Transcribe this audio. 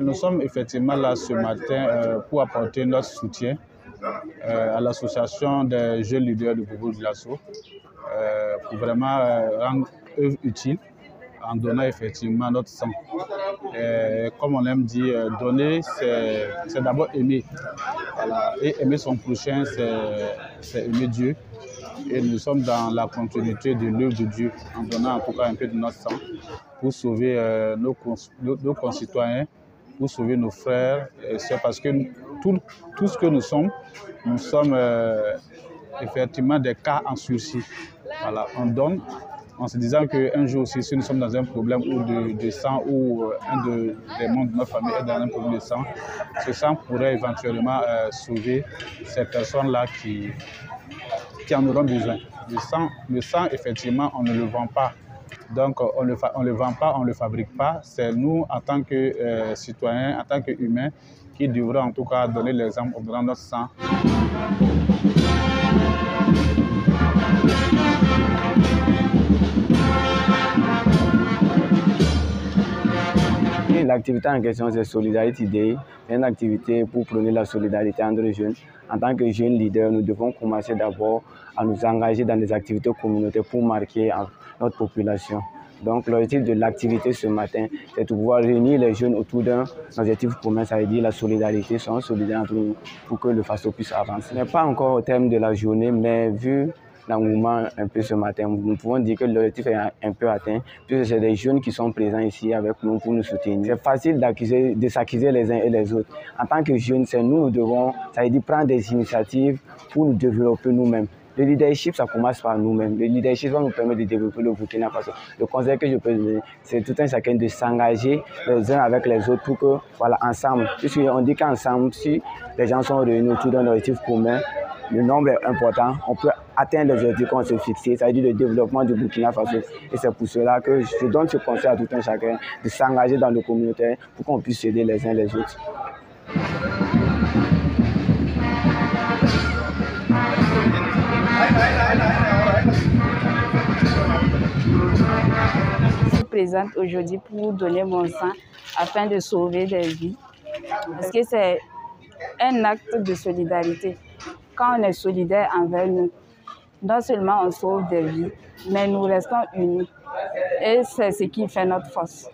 Nous sommes effectivement là ce matin pour apporter notre soutien à l'association des jeunes leaders du Bobo Dioulasso pour vraiment rendre œuvre utile en donnant effectivement notre sang. Comme on aime dire, donner, c'est d'abord aimer. Voilà. Et aimer son prochain, c'est aimer Dieu. Et nous sommes dans la continuité de l'œuvre de Dieu, en donnant en tout cas un peu de notre sang pour sauver nos concitoyens, pour sauver nos frères et sœurs, parce que tout ce que nous sommes effectivement des cas en sursis. Voilà, on donne en se disant qu'un jour aussi, si nous sommes dans un problème de sang ou un des membres de notre famille est dans un problème de sang, ce sang pourrait éventuellement sauver ces personnes-là qui en auront besoin. Le sang, effectivement, on ne le vend pas. Donc, on ne le vend pas, on ne le fabrique pas. C'est nous, en tant que citoyens, en tant qu'humains, qui devront en tout cas donner l'exemple en donnant notre sang. L'activité en question, c'est Solidarity Day. C'est une activité pour prôner la solidarité entre les jeunes. En tant que jeunes leaders, nous devons commencer d'abord à nous engager dans des activités communautaires pour marquer notre population. Donc, l'objectif de l'activité ce matin, c'est de pouvoir réunir les jeunes autour d'un objectif commun, ça veut dire la solidarité, sont solidaires entre nous pour que le Faso puisse avancer. Ce n'est pas encore au terme de la journée, mais vu l'engouement un peu ce matin, nous pouvons dire que l'objectif est un peu atteint, puisque c'est des jeunes qui sont présents ici avec nous pour nous soutenir. C'est facile de s'accuser les uns et les autres. En tant que jeunes, c'est nous devons, ça veut dire prendre des initiatives pour nous développer nous-mêmes. Le leadership, ça commence par nous-mêmes. Le leadership va nous permettre de développer le Burkina Faso. Le conseil que je peux donner, c'est tout un chacun de s'engager les uns avec les autres pour que, voilà, ensemble, puisqu'on dit qu'ensemble, si les gens sont réunis autour d'un objectif commun, le nombre est important, on peut atteindre les objectifs qu'on s'est fixés, c'est-à-dire le développement du Burkina Faso. Et c'est pour cela que je donne ce conseil à tout un chacun de s'engager dans le communautaire pour qu'on puisse aider les uns les autres. Je suis présente aujourd'hui pour donner mon sang afin de sauver des vies. Parce que c'est un acte de solidarité. Quand on est solidaire envers nous, non seulement on sauve des vies, mais nous restons unis. Et c'est ce qui fait notre force.